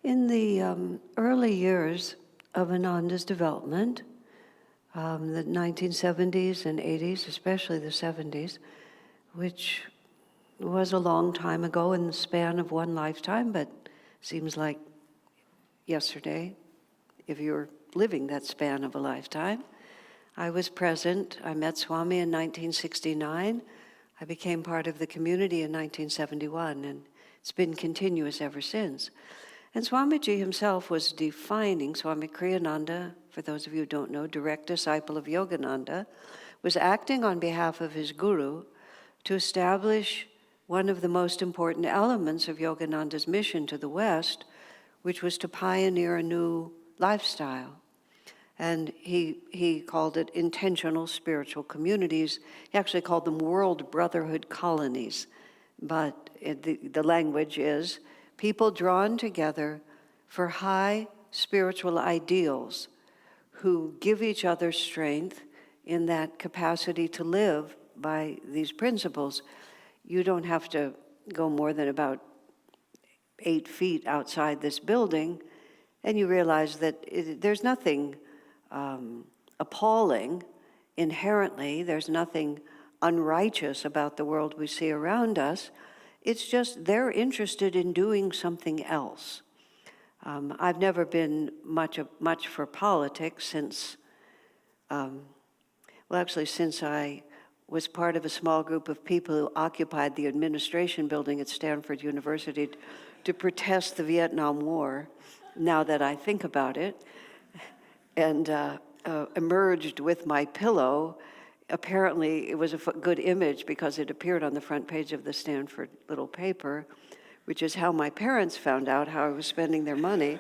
In the early years of Ananda's development, the 1970s and 80s, especially the 70s, which was a long time ago in the span of one lifetime, but seems like yesterday, if you're living that span of a lifetime. I was present. I met Swami in 1969. I became part of the community in 1971, and it's been continuous ever since. And Swamiji himself was defining, Swami Kriyananda, for those of you who don't know, direct disciple of Yogananda, was acting on behalf of his guru to establish one of the most important elements of Yogananda's mission to the West, which was to pioneer a new lifestyle. And he called it intentional spiritual communities. He actually called them world brotherhood colonies. But the language is people drawn together for high spiritual ideals who give each other strength in that capacity to live by these principles. You don't have to go more than about 8 feet outside this building, and you realize that there's nothing appalling inherently. There's nothing unrighteous about the world we see around us. It's just they're interested in doing something else. I've never been much for politics since I was part of a small group of people who occupied the administration building at Stanford University to protest the Vietnam War, now that I think about it, and emerged with my pillow. Apparently, it was a good image because it appeared on the front page of the Stanford little paper, which is how my parents found out how I was spending their money.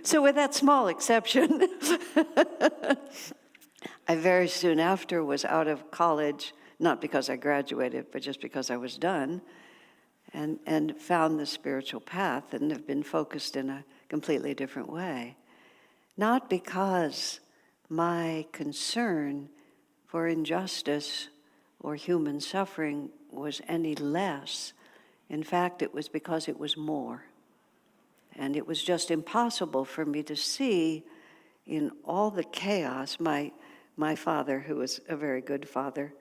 So with that small exception, I very soon after was out of college, not because I graduated, but just because I was done, and found the spiritual path and have been focused in a completely different way. Not because my concern for injustice or human suffering was any less. In fact, it was because it was more. And it was just impossible for me to see in all the chaos. My father, who was a very good father,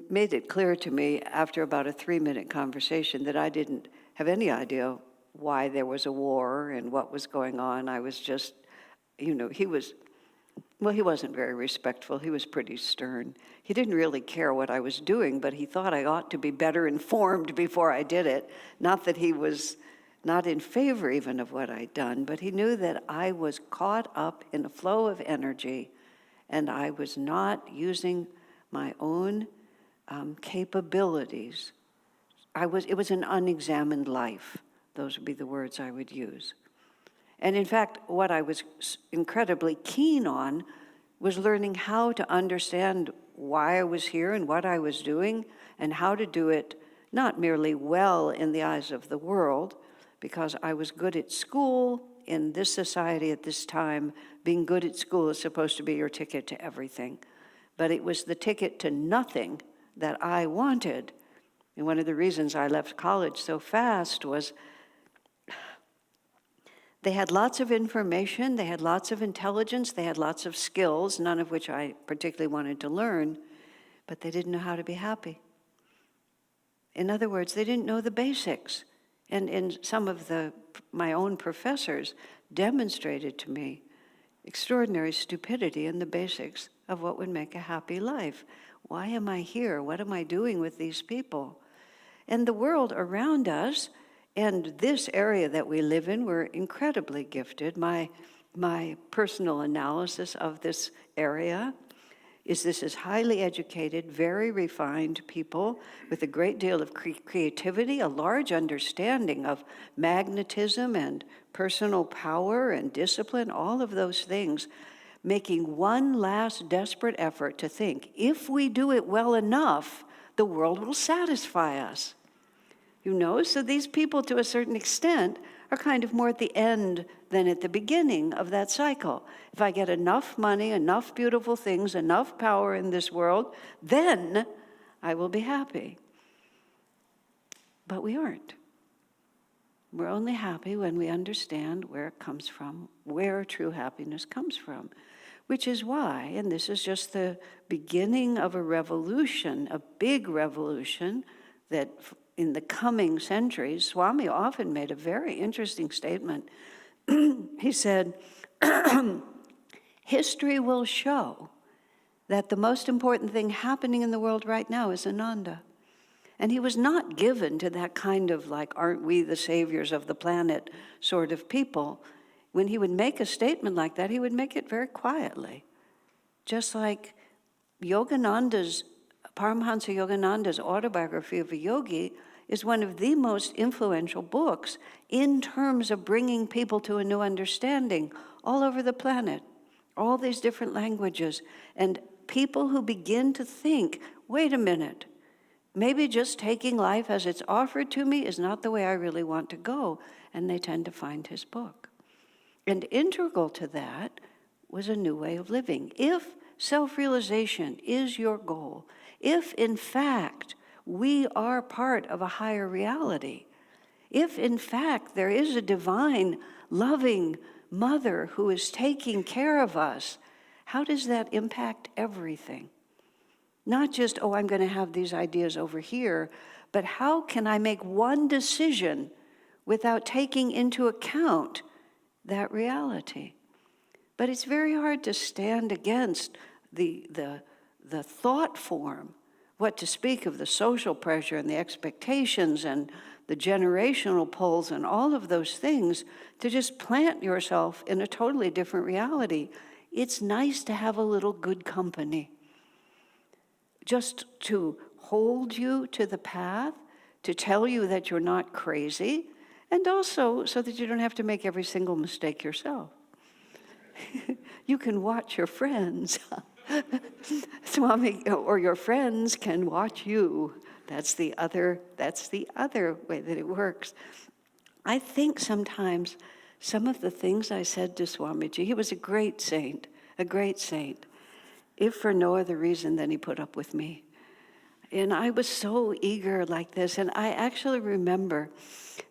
made it clear to me after about a 3-minute conversation that I didn't have any idea why there was a war and what was going on. I was just, he wasn't very respectful. He was pretty stern. He didn't really care what I was doing, but he thought I ought to be better informed before I did it. Not that he was not in favor even of what I'd done, but he knew that I was caught up in a flow of energy and I was not using my own capabilities. It was an unexamined life. Those would be the words I would use. And in fact, what I was incredibly keen on was learning how to understand why I was here and what I was doing, and how to do it not merely well in the eyes of the world, because I was good at school. In this society at this time, being good at school is supposed to be your ticket to everything. But it was the ticket to nothing that I wanted. And one of the reasons I left college so fast was they had lots of information, they had lots of intelligence, they had lots of skills, none of which I particularly wanted to learn, but they didn't know how to be happy. In other words, they didn't know the basics. And some of my own professors demonstrated to me extraordinary stupidity in the basics of what would make a happy life. Why am I here? What am I doing with these people? And the world around us and this area that we live in, we're incredibly gifted. My personal analysis of this area is this is highly educated, very refined people with a great deal of creativity, a large understanding of magnetism and personal power and discipline, all of those things, making one last desperate effort to think, if we do it well enough, the world will satisfy us. So these people, to a certain extent, are kind of more at the end than at the beginning of that cycle. If I get enough money, enough beautiful things, enough power in this world, then I will be happy. But we aren't. We're only happy when we understand where it comes from, where true happiness comes from. Which is why, and this is just the beginning of a revolution, a big revolution, that in the coming centuries, Swami often made a very interesting statement. He said, history will show that the most important thing happening in the world right now is Ananda. And he was not given to that kind of like, aren't we the saviors of the planet sort of people. When he would make a statement like that, he would make it very quietly. Just like Paramhansa Yogananda's autobiography of a yogi is one of the most influential books in terms of bringing people to a new understanding all over the planet, all these different languages, and people who begin to think, wait a minute, maybe just taking life as it's offered to me is not the way I really want to go, and they tend to find his book. And integral to that was a new way of living. If self-realization is your goal, if in fact we are part of a higher reality, if in fact there is a divine, loving mother who is taking care of us, how does that impact everything? Not just, oh, I'm going to have these ideas over here, but how can I make one decision without taking into account that reality? But it's very hard to stand against the thought form, what to speak of the social pressure and the expectations and the generational pulls and all of those things, to just plant yourself in a totally different reality. It's nice to have a little good company, just to hold you to the path, to tell you that you're not crazy, and also so that you don't have to make every single mistake yourself. You can watch your friends. Swami, or your friends can watch you. That's the other way that it works. I think sometimes some of the things I said to Swamiji, he was a great saint, if for no other reason than he put up with me. And I was so eager like this, and I actually remember,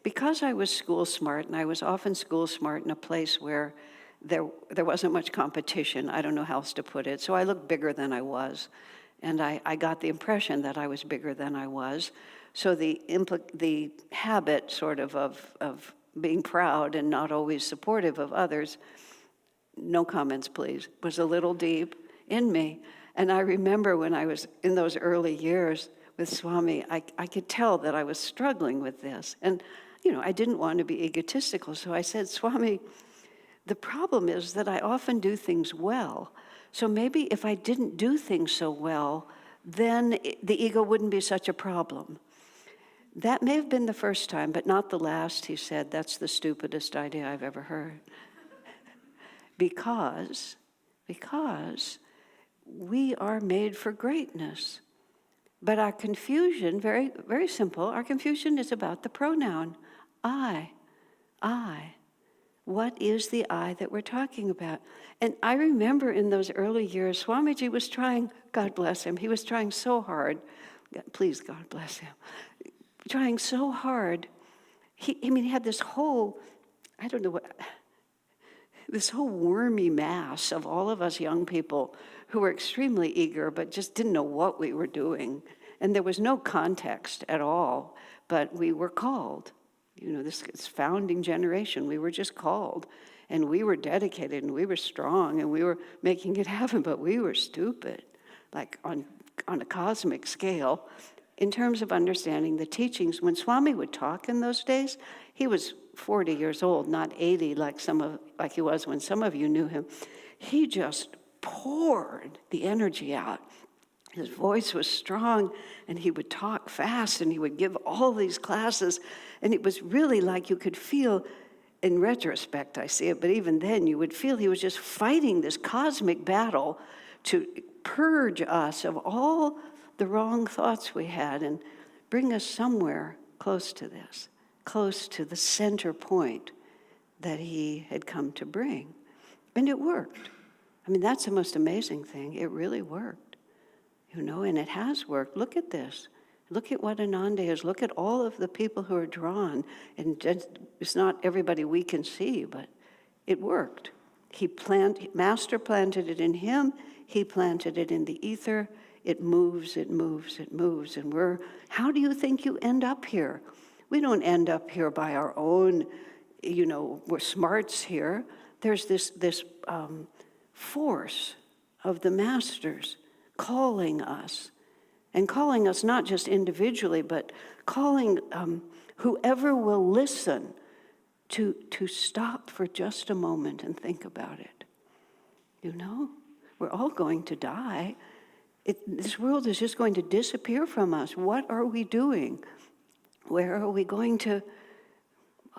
because I was school smart, and I was often school smart in a place where there wasn't much competition, I don't know how else to put it, so I looked bigger than I was. And I got the impression that I was bigger than I was. So the habit sort of being proud and not always supportive of others, no comments please, was a little deep in me. And I remember when I was in those early years with Swami, I could tell that I was struggling with this. And, I didn't want to be egotistical, so I said, Swami, the problem is that I often do things well. So maybe if I didn't do things so well, then the ego wouldn't be such a problem. That may have been the first time, but not the last, he said. That's the stupidest idea I've ever heard. Because we are made for greatness. But our confusion, very, very simple, our confusion is about the pronoun, I. What is the I that we're talking about? And I remember in those early years, Swamiji was trying, God bless him, he was trying so hard, please God bless him, trying so hard. He had this whole, this whole wormy mass of all of us young people who were extremely eager but just didn't know what we were doing. And there was no context at all, but we were called. This founding generation, we were just called. And we were dedicated, and we were strong, and we were making it happen, but we were stupid, like on a cosmic scale, in terms of understanding the teachings. When Swami would talk in those days, he was 40 years old, not 80 like he was when some of you knew him. He just poured the energy out. His voice was strong, and he would talk fast, and he would give all these classes, and it was really like you could feel, in retrospect I see it, but even then you would feel he was just fighting this cosmic battle to purge us of all the wrong thoughts we had and bring us somewhere close to this, close to the center point that he had come to bring. And it worked. That's the most amazing thing. It really worked. And it has worked. Look at this. Look at what Ananda is. Look at all of the people who are drawn. And it's not everybody we can see, but it worked. Master planted it in him. He planted it in the ether. It moves, it moves, it moves. And how do you think you end up here? We don't end up here by our own, we're smarts here. There's this force of the masters calling us. And calling us not just individually, but calling whoever will listen to stop for just a moment and think about it. We're all going to die. This world is just going to disappear from us. What are we doing? Where are we going to,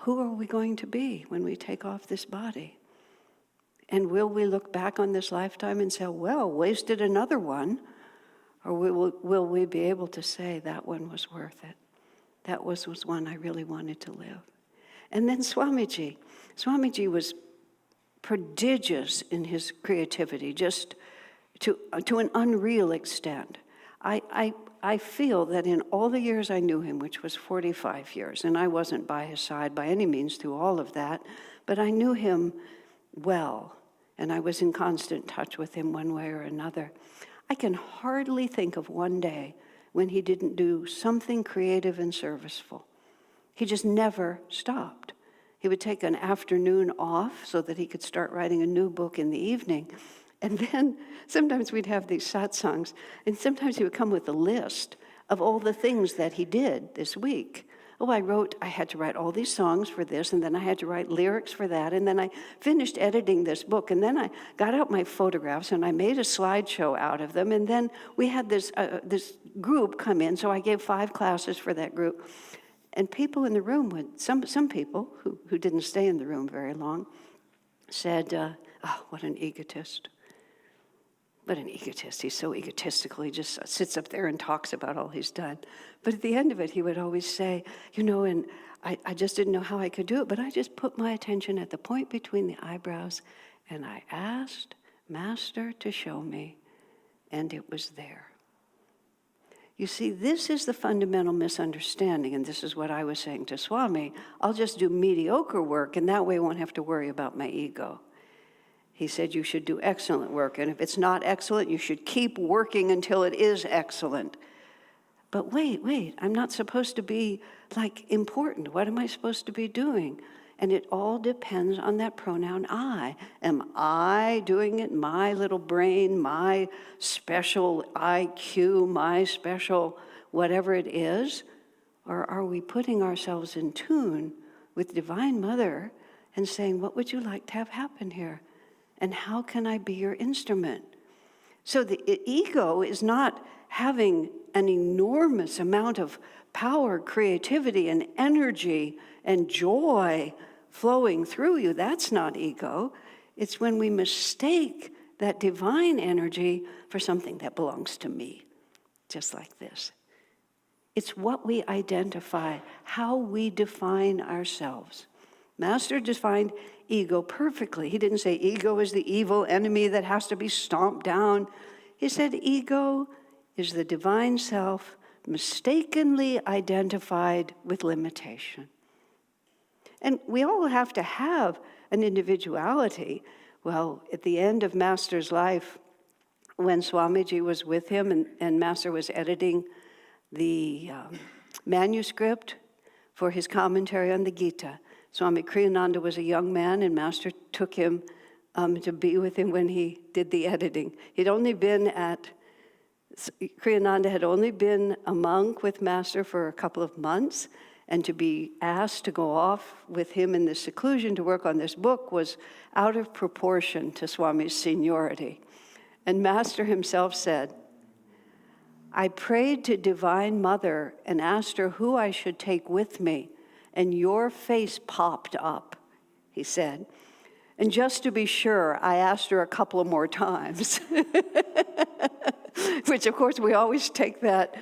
who are we going to be when we take off this body? And will we look back on this lifetime and say, well, wasted another one? Or will we be able to say that one was worth it? That was one I really wanted to live. And then Swamiji. Swamiji was prodigious in his creativity, just to an unreal extent. I feel that in all the years I knew him, which was 45 years, and I wasn't by his side by any means through all of that, but I knew him well, and I was in constant touch with him one way or another. I can hardly think of one day when he didn't do something creative and serviceful. He just never stopped. He would take an afternoon off so that he could start writing a new book in the evening. And then sometimes we'd have these satsangs, and sometimes he would come with a list of all the things that he did this week. I had to write all these songs for this, and then I had to write lyrics for that, and then I finished editing this book, and then I got out my photographs, and I made a slideshow out of them, and then we had this group come in, so I gave 5 classes for that group. And people in the room, some people who didn't stay in the room very long, said, oh, what an egotist. What an egotist. He's so egotistical. He just sits up there and talks about all he's done. But at the end of it, he would always say, and I just didn't know how I could do it, but I just put my attention at the point between the eyebrows, and I asked Master to show me, and it was there. You see, this is the fundamental misunderstanding, and this is what I was saying to Swami. I'll just do mediocre work, and that way I won't have to worry about my ego. He said you should do excellent work, and if it's not excellent, you should keep working until it is excellent. But wait, I'm not supposed to be, important. What am I supposed to be doing? And it all depends on that pronoun I. Am I doing it, my little brain, my special IQ, my special whatever it is? Or are we putting ourselves in tune with Divine Mother and saying, what would you like to have happen here? And how can I be your instrument? So the ego is not having an enormous amount of power, creativity, and energy and joy flowing through you. That's not ego. It's when we mistake that divine energy for something that belongs to me, just like this. It's what we identify, how we define ourselves. Master defined ego perfectly. He didn't say ego is the evil enemy that has to be stomped down. He said ego is the divine self mistakenly identified with limitation. And we all have to have an individuality. Well, at the end of Master's life, when Swamiji was with him and Master was editing the manuscript for his commentary on the Gita, Swami Kriyananda was a young man, and Master took him to be with him when he did the editing. Kriyananda had only been a monk with Master for a couple of months, and to be asked to go off with him in the seclusion to work on this book was out of proportion to Swami's seniority. And Master himself said, I prayed to Divine Mother and asked her who I should take with me, and your face popped up, he said. And just to be sure, I asked her a couple of more times. Which, of course, we always take that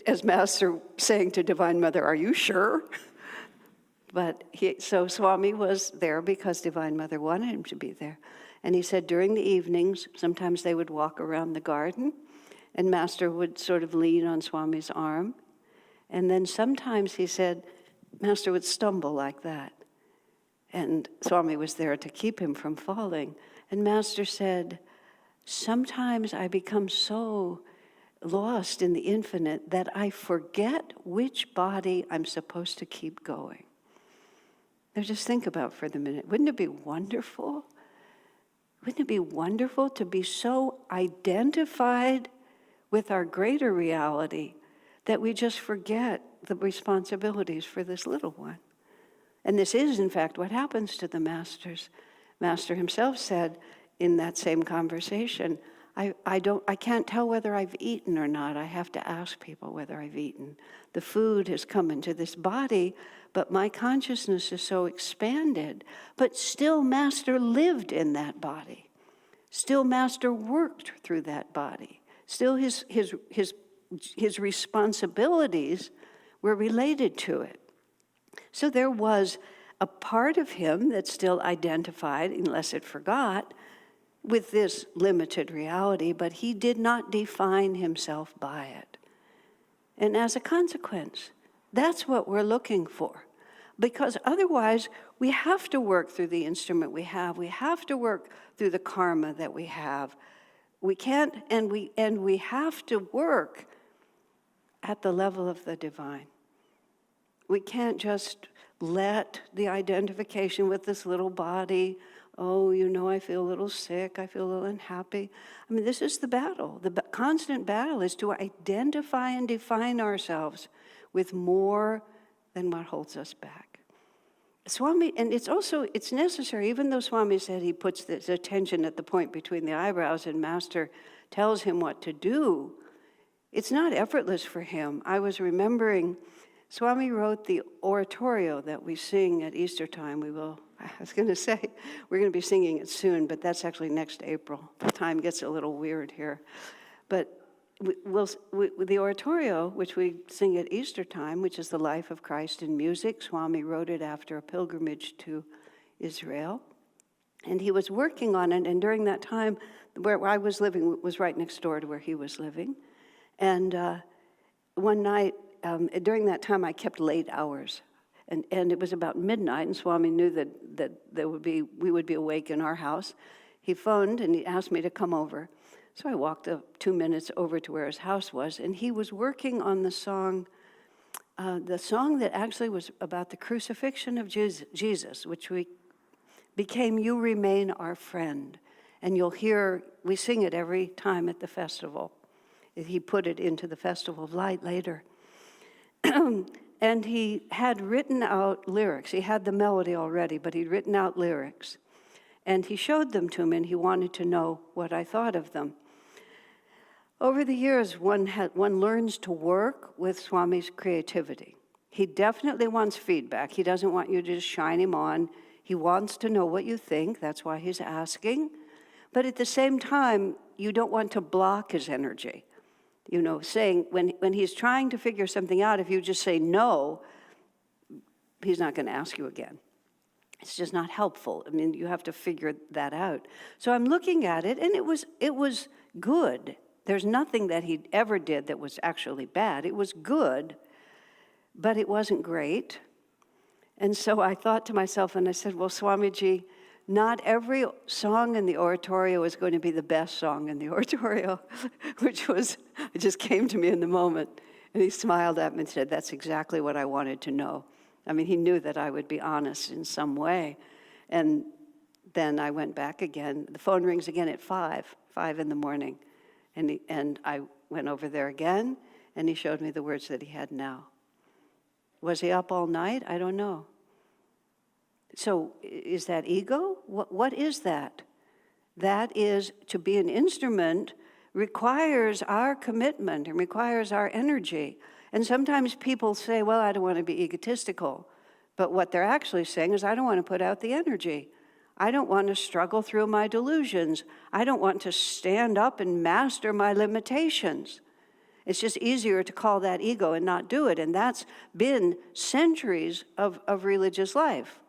as Master saying to Divine Mother, are you sure? But so Swami was there because Divine Mother wanted him to be there. And he said during the evenings, sometimes they would walk around the garden, and Master would sort of lean on Swami's arm. And then sometimes he said, Master would stumble like that. And Swami was there to keep him from falling. And Master said, sometimes I become so lost in the infinite that I forget which body I'm supposed to keep going. Now just think about for the minute. Wouldn't it be wonderful? Wouldn't it be wonderful to be so identified with our greater reality that we just forget the responsibilities for this little one? And this is, in fact, what happens to the masters. Master himself said in that same conversation, I can't tell whether I've eaten or not. I have to ask people whether I've eaten. The food has come into this body, but my consciousness is so expanded. But still Master lived in that body. Still Master worked through that body. Still his responsibilities were related to it. So there was a part of him that still identified, unless it forgot, with this limited reality, but he did not define himself by it. And as a consequence, that's what we're looking for. Because otherwise, we have to work through the instrument we have. We have to work through the karma that we have. We can't, and we have to work at the level of the divine. We can't just let the identification with this little body, oh, I feel a little sick, I feel a little unhappy. I mean, this is the battle. The constant battle is to identify and define ourselves with more than what holds us back. Swami, and it's necessary, even though Swami said he puts this attention at the point between the eyebrows and Master tells him what to do, it's not effortless for him. I was remembering Swami wrote the oratorio that we sing at Easter time. I was going to say, we're going to be singing it soon, but that's actually next April. The time gets a little weird here. But the oratorio, which we sing at Easter time, which is the life of Christ in music, Swami wrote it after a pilgrimage to Israel. And he was working on it, and during that time, where I was living was right next door to where he was living. And one night, during that time, I kept late hours. And it was about midnight, and Swami knew that we would be awake in our house. He phoned, and he asked me to come over. So I walked up 2 minutes over to where his house was, and he was working on the song that actually was about the crucifixion of Jesus, which became You Remain Our Friend. And you'll hear, we sing it every time at the festival. He put it into the Festival of Light later. And he had written out lyrics. He had the melody already, but he'd written out lyrics. And he showed them to me, and he wanted to know what I thought of them. Over the years, one learns to work with Swami's creativity. He definitely wants feedback. He doesn't want you to just shine him on. He wants to know what you think. That's why he's asking. But at the same time, you don't want to block his energy. Saying when he's trying to figure something out, if you just say no, he's not going to ask you again. It's just not helpful. I mean, you have to figure that out. So I'm looking at it, and it was good. There's nothing that he ever did that was actually bad. It was good, but it wasn't great. And so I thought to myself, and I said, well, Swamiji, not every song in the oratorio is going to be the best song in the oratorio, it just came to me in the moment. And he smiled at me and said, that's exactly what I wanted to know. I mean, he knew that I would be honest in some way. And then I went back again. The phone rings again at 5 in the morning. And I went over there again, and he showed me the words that he had now. Was he up all night? I don't know. So is that ego? What is that? That is, to be an instrument requires our commitment and requires our energy. And sometimes people say, well, I don't want to be egotistical. But what they're actually saying is, I don't want to put out the energy. I don't want to struggle through my delusions. I don't want to stand up and master my limitations. It's just easier to call that ego and not do it. And that's been centuries of religious life,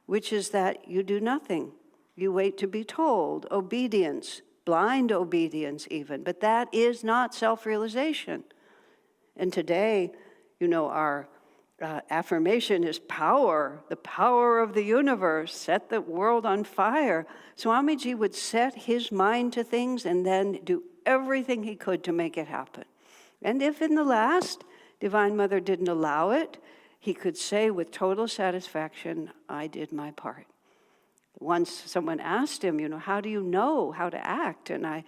which is that you do nothing. You wait to be told. Obedience, blind obedience even. But that is not self-realization. And today, Our affirmation is power, the power of the universe, set the world on fire. Swamiji would set his mind to things and then do everything he could to make it happen. And if in the last, Divine Mother didn't allow it, he could say with total satisfaction, I did my part. Once someone asked him, how do you know how to act? And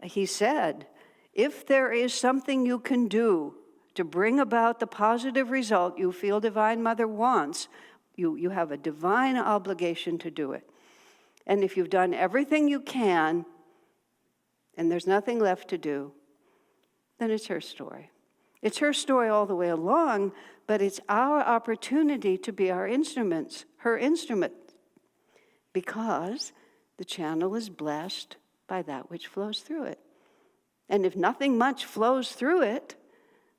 he said, if there is something you can do to bring about the positive result you feel Divine Mother wants, you have a divine obligation to do it. And if you've done everything you can, and there's nothing left to do, then it's her story. It's her story all the way along, but it's our opportunity to be our instruments, her instrument, because the channel is blessed by that which flows through it. And if nothing much flows through it,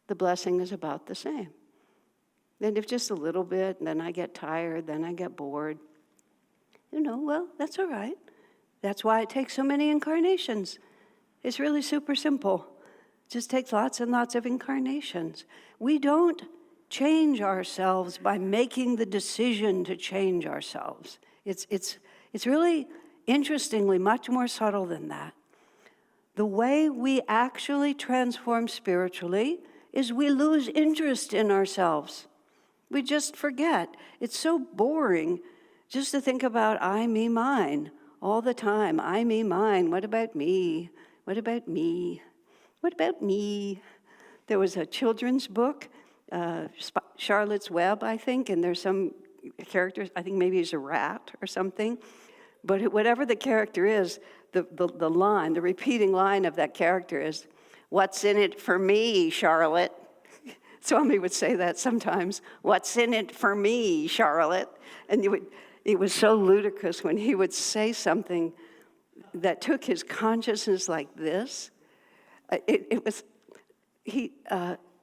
the blessing is about the same. And if just a little bit, then I get tired, then I get bored, well, that's all right. That's why it takes so many incarnations. It's really super simple. It just takes lots and lots of incarnations. We don't change ourselves by making the decision to change ourselves. It's really, interestingly, much more subtle than that. The way we actually transform spiritually is we lose interest in ourselves. We just forget. It's so boring just to think about I, me, mine all the time. I, me, mine. What about me? What about me? What about me? There was a children's book, Charlotte's Web, I think, and there's some characters, I think maybe he's a rat or something. But whatever the character is, the line, the repeating line of that character is, what's in it for me, Charlotte? Swami would say that sometimes. What's in it for me, Charlotte? And it was so ludicrous when he would say something that took his consciousness like this.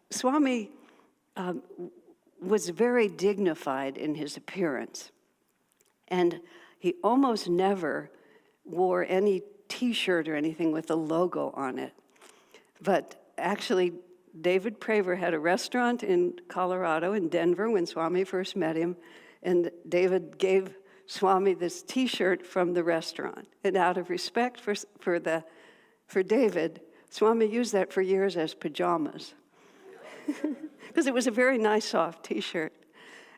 Swami was very dignified in his appearance. And he almost never wore any T-shirt or anything with a logo on it. But actually, David Praver had a restaurant in Colorado, in Denver, when Swami first met him, and David gave Swami this T-shirt from the restaurant. And out of respect for David, Swami used that for years as pajamas, because it was a very nice, soft T-shirt.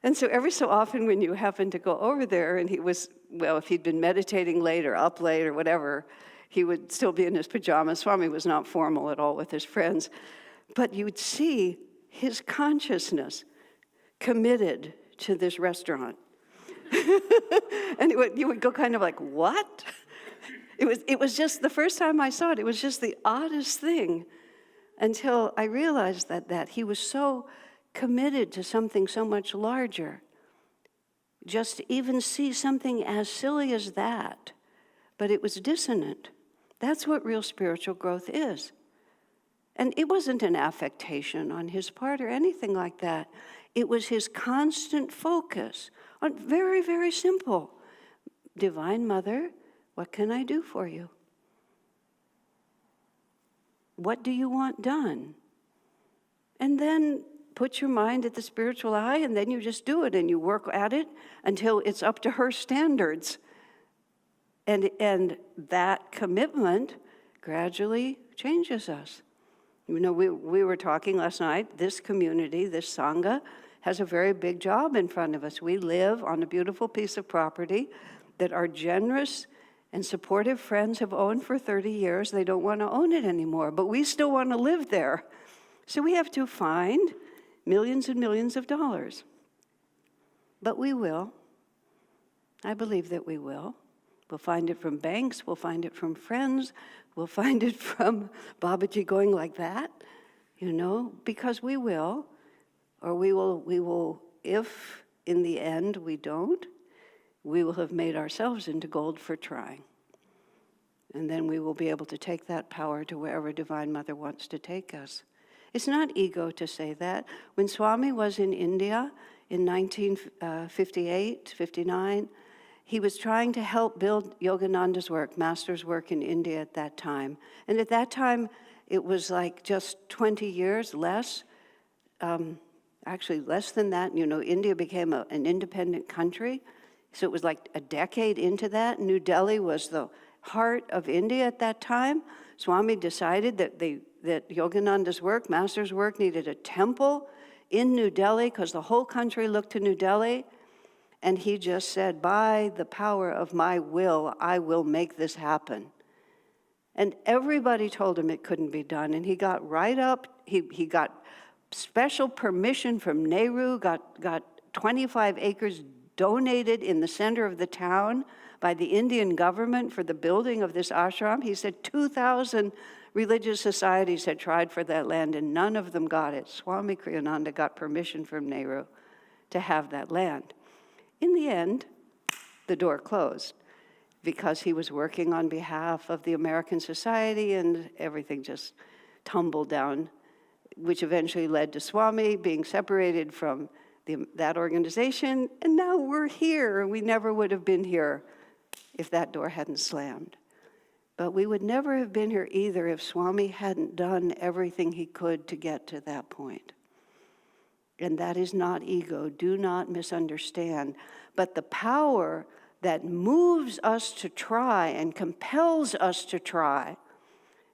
And so every so often when you happen to go over there, and if he'd been meditating late or up late or whatever, he would still be in his pajamas. Swami was not formal at all with his friends. But you would see his consciousness committed to this restaurant. And you would go kind of like, what? It was just, the first time I saw it, it was just the oddest thing, until I realized that he was so committed to something so much larger. Just to even see something as silly as that, but it was dissonant. That's what real spiritual growth is. And it wasn't an affectation on his part or anything like that. It was his constant focus on very, very simple. Divine Mother, what can I do for you? What do you want done? And then put your mind at the spiritual eye, and then you just do it, and you work at it until it's up to her standards. And that commitment gradually changes us. We were talking last night, this community, this Sangha, has a very big job in front of us. We live on a beautiful piece of property that our generous and supportive friends have owned for 30 years. They don't want to own it anymore, but we still want to live there. So we have to find millions and millions of dollars. But we will. I believe that we will. We'll find it from banks, we'll find it from friends, we'll find it from Babaji going like that, because we will. Or we will, if in the end we don't, we will have made ourselves into gold for trying. And then we will be able to take that power to wherever Divine Mother wants to take us. It's not ego to say that. When Swami was in India in 1958, 59, he was trying to help build Yogananda's work, Master's work in India at that time. And at that time, it was like just 20 years less actually less than that. India became an independent country. So it was like a decade into that. New Delhi was the heart of India at that time. Swami decided that Yogananda's work, Master's work, needed a temple in New Delhi because the whole country looked to New Delhi. And he just said, by the power of my will, I will make this happen. And everybody told him it couldn't be done. And he got right up. He got special permission from Nehru, got 25 acres donated in the center of the town by the Indian government for the building of this ashram. He said 2,000 religious societies had tried for that land and none of them got it. Swami Kriyananda got permission from Nehru to have that land. In the end, the door closed because he was working on behalf of the American Society and everything just tumbled down, which eventually led to Swami being separated from that organization, and now we're here. We never would have been here if that door hadn't slammed. But we would never have been here either if Swami hadn't done everything he could to get to that point. And that is not ego. Do not misunderstand. But the power that moves us to try and compels us to try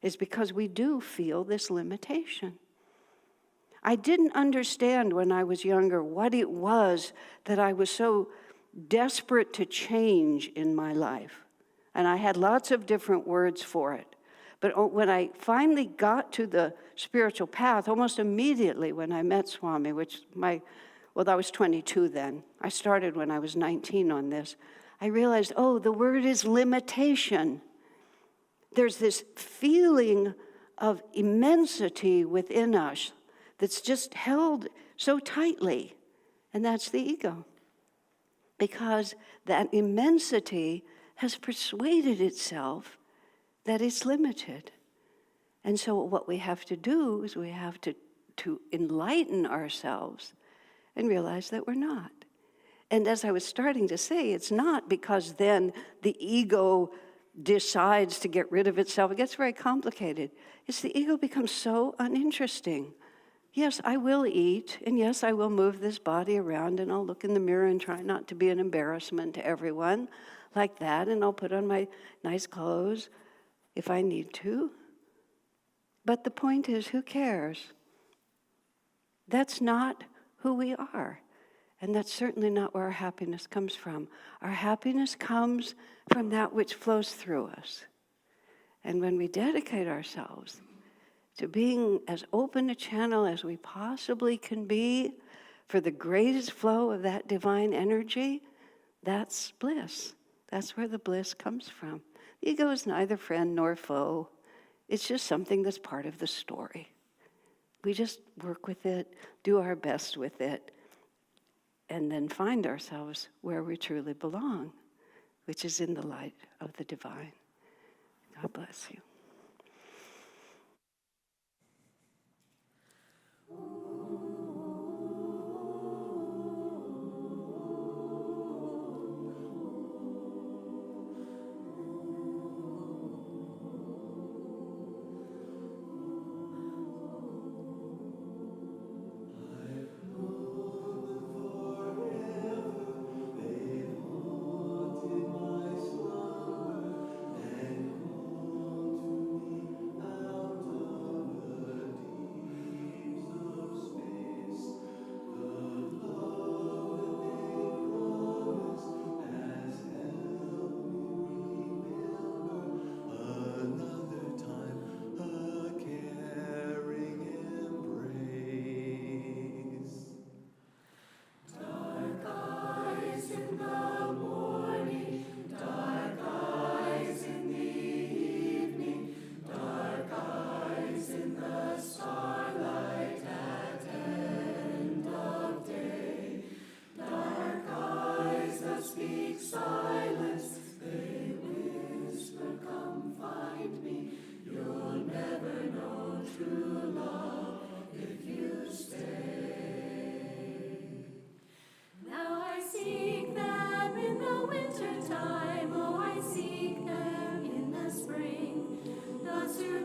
is because we do feel this limitation. I didn't understand when I was younger what it was that I was so desperate to change in my life. And I had lots of different words for it. But when I finally got to the spiritual path, almost immediately when I met Swami, I was 22 then. I started when I was 19 on this. I realized, the word is limitation. There's this feeling of immensity within us that's just held so tightly, and that's the ego. Because that immensity has persuaded itself that it's limited. And so what we have to do is we have to enlighten ourselves and realize that we're not. And as I was starting to say, it's not because then the ego decides to get rid of itself. It gets very complicated. It's the ego becomes so uninteresting. Yes, I will eat, and yes, I will move this body around, and I'll look in the mirror and try not to be an embarrassment to everyone like that, and I'll put on my nice clothes if I need to. But the point is, who cares? That's not who we are, and that's certainly not where our happiness comes from. Our happiness comes from that which flows through us. And when we dedicate ourselves to being as open a channel as we possibly can be for the greatest flow of that divine energy, that's bliss. That's where the bliss comes from. The ego is neither friend nor foe. It's just something that's part of the story. We just work with it, do our best with it, and then find ourselves where we truly belong, which is in the light of the divine. God bless you.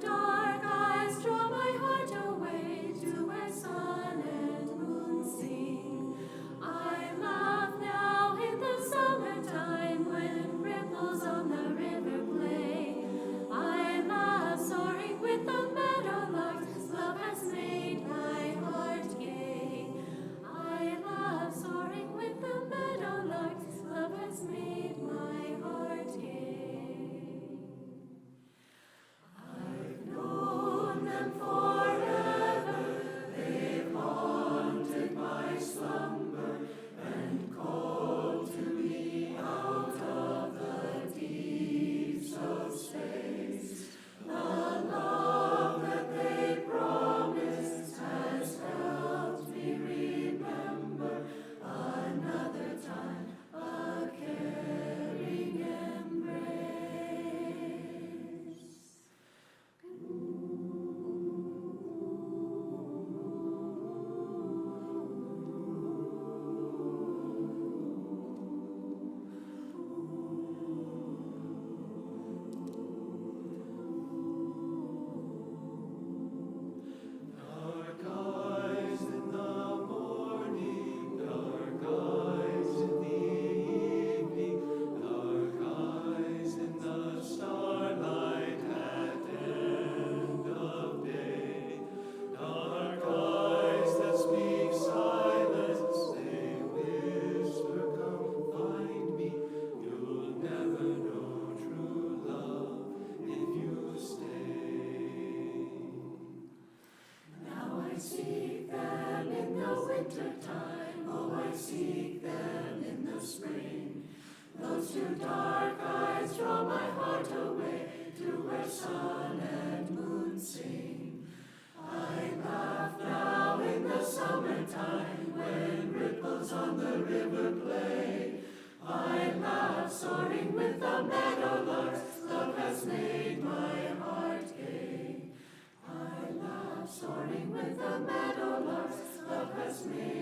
Dark eyes draw my heart away to where sun and moon Soaring with the meadowlarks, love has made